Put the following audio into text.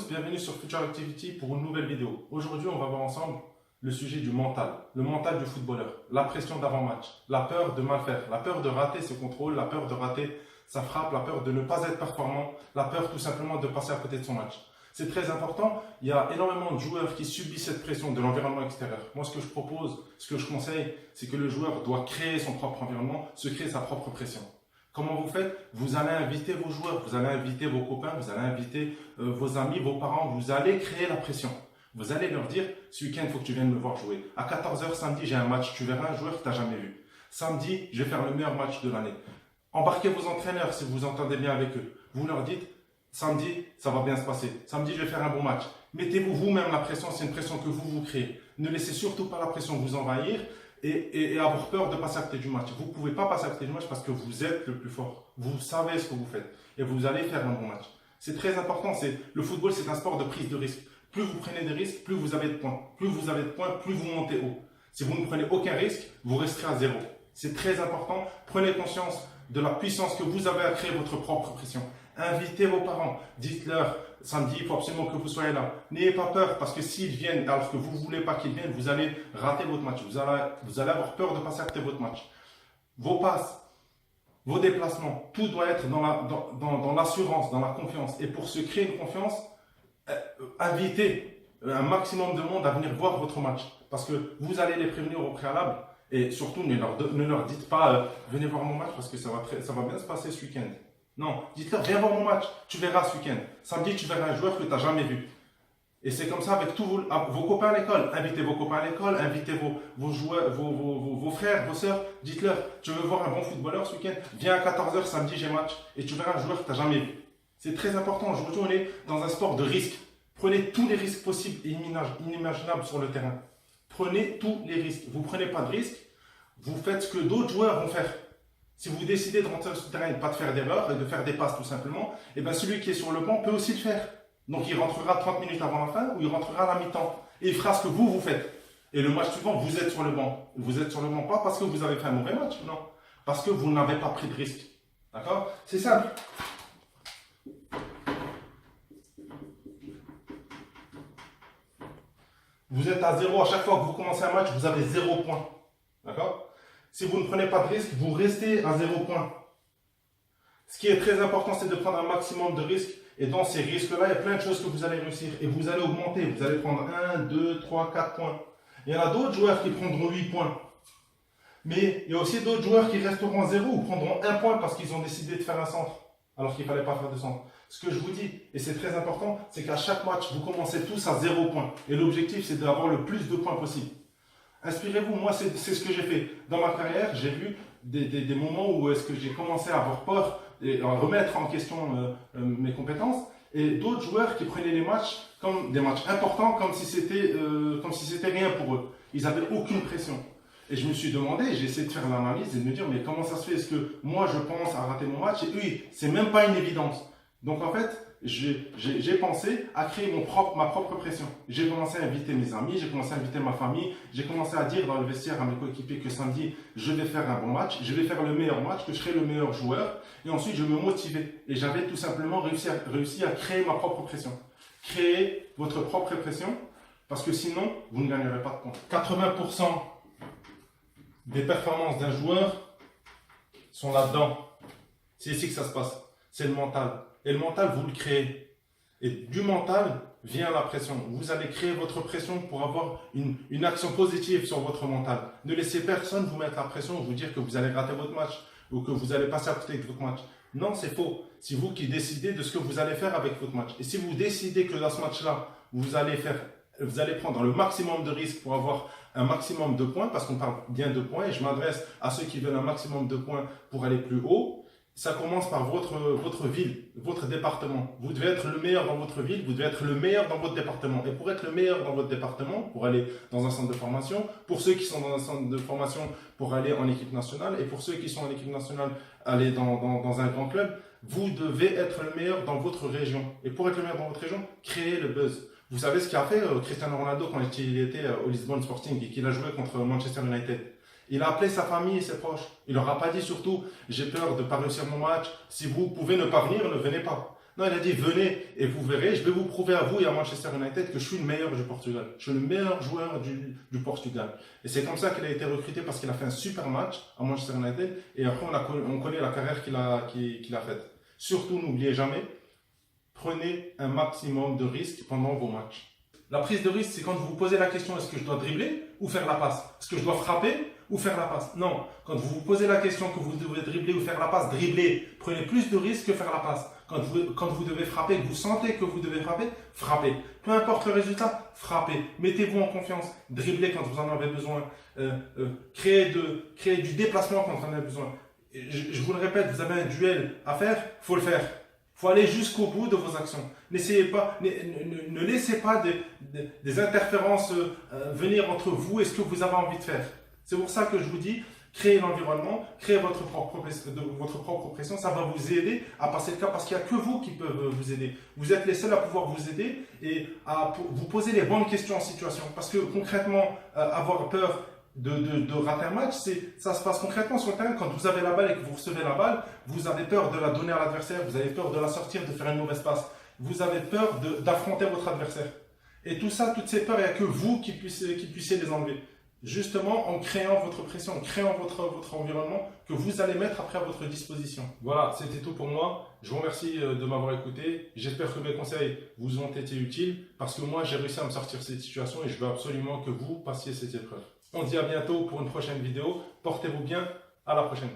tous, bienvenue sur Future Activity pour une nouvelle vidéo. Aujourd'hui, on va voir ensemble le sujet du mental, le mental du footballeur, la pression d'avant-match, la peur de mal faire, la peur de rater ce contrôle, la peur de rater sa frappe, la peur de ne pas être performant, la peur tout simplement de passer à côté de son match. C'est très important, il y a énormément de joueurs qui subissent cette pression de l'environnement extérieur. Moi, ce que je propose, ce que je conseille, c'est que le joueur doit créer son propre environnement, se créer sa propre pression. Comment vous faites? Vous allez inviter vos joueurs, vous allez inviter vos copains, vous allez inviter vos amis, vos parents, vous allez créer la pression. Vous allez leur dire, ce week-end, il faut que tu viennes me voir jouer. À 14 h samedi, j'ai un match, tu verras un joueur que tu n'as jamais vu. Samedi, je vais faire le meilleur match de l'année. Embarquez vos entraîneurs si vous vous entendez bien avec eux. Vous leur dites, samedi, ça va bien se passer. Samedi, je vais faire un bon match. Mettez-vous vous-même la pression, c'est une pression que vous créez. Ne laissez surtout pas la pression vous envahir et avoir peur de passer à côté du match. Vous ne pouvez pas passer à côté du match parce que vous êtes le plus fort. Vous savez ce que vous faites et vous allez faire un bon match. C'est très important. Le football, c'est un sport de prise de risque. Plus vous prenez des risques, plus vous avez de points. Plus vous avez de points, plus vous montez haut. Si vous ne prenez aucun risque, vous resterez à zéro. C'est très important. Prenez conscience de la puissance que vous avez à créer votre propre pression. Invitez vos parents. Dites-leur, samedi, il faut absolument que vous soyez là. N'ayez pas peur parce que s'ils viennent alors que vous ne voulez pas qu'ils viennent, vous allez rater votre match. Vous allez avoir peur de passer à côté de votre match. Vos passes, vos déplacements, tout doit être dans l'assurance, dans la confiance. Et pour se créer une confiance, invitez un maximum de monde à venir voir votre match. Parce que vous allez les prévenir au préalable. Et surtout, ne leur dites pas venez voir mon match parce que ça va bien se passer ce week-end. Non, dites-leur viens voir mon match, tu verras ce week-end. Samedi, tu verras un joueur que tu n'as jamais vu. Et c'est comme ça avec tous vos copains à l'école. Invitez vos copains à l'école, invitez vos joueurs, vos frères, vos sœurs. Dites-leur, tu veux voir un bon footballeur ce week-end? Viens à 14 h samedi, j'ai match. Et tu verras un joueur que tu n'as jamais vu. C'est très important. Aujourd'hui, on est dans un sport de risque. Prenez tous les risques possibles et inimaginables sur le terrain. Prenez tous les risques. Vous ne prenez pas de risques, vous faites ce que d'autres joueurs vont faire. Si vous décidez de rentrer sur le terrain et de ne pas faire d'erreur et de faire des passes tout simplement, et bien celui qui est sur le banc peut aussi le faire. Donc il rentrera 30 minutes avant la fin ou il rentrera à la mi-temps. Et il fera ce que vous faites. Et le match suivant, vous êtes sur le banc. Vous êtes sur le banc pas parce que vous avez fait un mauvais match, non. Parce que vous n'avez pas pris de risque. D'accord? C'est simple. Vous êtes à zéro à chaque fois que vous commencez un match, vous avez 0 point. D'accord? Si vous ne prenez pas de risque, vous restez à 0 point. Ce qui est très important, c'est de prendre un maximum de risques. Et dans ces risques-là, il y a plein de choses que vous allez réussir. Et vous allez augmenter. Vous allez prendre 1, 2, 3, 4 points. Il y en a d'autres joueurs qui prendront 8 points. Mais il y a aussi d'autres joueurs qui resteront à 0 ou prendront 1 point parce qu'ils ont décidé de faire un centre. Alors qu'il ne fallait pas faire de centre. Ce que je vous dis, et c'est très important, c'est qu'à chaque match, vous commencez tous à 0 point. Et l'objectif, c'est d'avoir le plus de points possible. Inspirez-vous, moi c'est ce que j'ai fait. Dans ma carrière, j'ai vu des moments où est-ce que j'ai commencé à avoir peur et à remettre en question mes compétences. Et d'autres joueurs qui prenaient les matchs comme des matchs importants, comme si c'était rien pour eux. Ils n'avaient aucune pression. Et je me suis demandé, j'ai essayé de faire l'analyse et de me dire, mais comment ça se fait? Est-ce que moi je pense à rater mon match? Et eux, c'est même pas une évidence. Donc en fait, j'ai pensé à créer ma propre pression. J'ai commencé à inviter mes amis, j'ai commencé à inviter ma famille, j'ai commencé à dire dans le vestiaire à mes coéquipiers que samedi, je vais faire un bon match, je vais faire le meilleur match, que je serai le meilleur joueur. Et ensuite, je me motivais. Et j'avais tout simplement réussi à créer ma propre pression. Créez votre propre pression, parce que sinon, vous ne gagnerez pas de points. 80% des performances d'un joueur sont là-dedans. C'est ici que ça se passe. C'est le mental. Et le mental, vous le créez. Et du mental vient la pression. Vous allez créer votre pression pour avoir une action positive sur votre mental. Ne laissez personne vous mettre la pression ou vous dire que vous allez rater votre match ou que vous allez passer à côté de votre match. Non, c'est faux. C'est vous qui décidez de ce que vous allez faire avec votre match. Et si vous décidez que dans ce match-là, vous allez prendre le maximum de risques pour avoir un maximum de points, parce qu'on parle bien de points, et je m'adresse à ceux qui veulent un maximum de points pour aller plus haut. Ça commence par votre ville, votre département. Vous devez être le meilleur dans votre ville, vous devez être le meilleur dans votre département. Et pour être le meilleur dans votre département, pour aller dans un centre de formation, pour ceux qui sont dans un centre de formation, pour aller en équipe nationale, et pour ceux qui sont en équipe nationale, aller dans un grand club, vous devez être le meilleur dans votre région. Et pour être le meilleur dans votre région, créez le buzz. Vous savez ce qu'a fait Cristiano Ronaldo quand il était au Lisbonne Sporting et qu'il a joué contre Manchester United? Il a appelé sa famille et ses proches. Il leur a pas dit surtout, j'ai peur de ne pas réussir mon match. Si vous pouvez ne pas venir, ne venez pas. Non, il a dit venez et vous verrez, je vais vous prouver à vous et à Manchester United que je suis le meilleur du Portugal. Je suis le meilleur joueur du Portugal. Et c'est comme ça qu'il a été recruté parce qu'il a fait un super match à Manchester United et après on connaît la carrière qu'il a faite. Surtout, n'oubliez jamais, prenez un maximum de risques pendant vos matchs. La prise de risque, c'est quand vous vous posez la question, est-ce que je dois dribbler ou faire la passe? Est-ce que je dois frapper ou faire la passe? Non. Quand vous vous posez la question que vous devez dribbler ou faire la passe, dribblez. Prenez plus de risques que faire la passe. Quand vous devez frapper, que vous sentez que vous devez frapper, frappez. Peu importe le résultat, frappez. Mettez-vous en confiance. Dribblez quand vous en avez besoin. Créez du déplacement quand vous en avez besoin. Je vous le répète, vous avez un duel à faire, il faut le faire. Il faut aller jusqu'au bout de vos actions. Ne laissez pas des interférences venir entre vous et ce que vous avez envie de faire. C'est pour ça que je vous dis, créez l'environnement, créez votre propre pression, ça va vous aider à passer le cap parce qu'il n'y a que vous qui peuvent vous aider. Vous êtes les seuls à pouvoir vous aider et à vous poser les bonnes questions en situation. Parce que concrètement, avoir peur de rater un match, ça se passe concrètement sur le terrain. Quand vous avez la balle et que vous recevez la balle, vous avez peur de la donner à l'adversaire, vous avez peur de la sortir, de faire une mauvaise passe. Vous avez peur d'affronter votre adversaire. Et tout ça, toutes ces peurs, il n'y a que vous qui puissiez les enlever. Justement, en créant votre pression, en créant votre environnement que vous allez mettre après à votre disposition. Voilà, c'était tout pour moi. Je vous remercie de m'avoir écouté. J'espère que mes conseils vous ont été utiles parce que moi, j'ai réussi à me sortir de cette situation et je veux absolument que vous passiez cette épreuve. On se dit à bientôt pour une prochaine vidéo. Portez-vous bien. À la prochaine.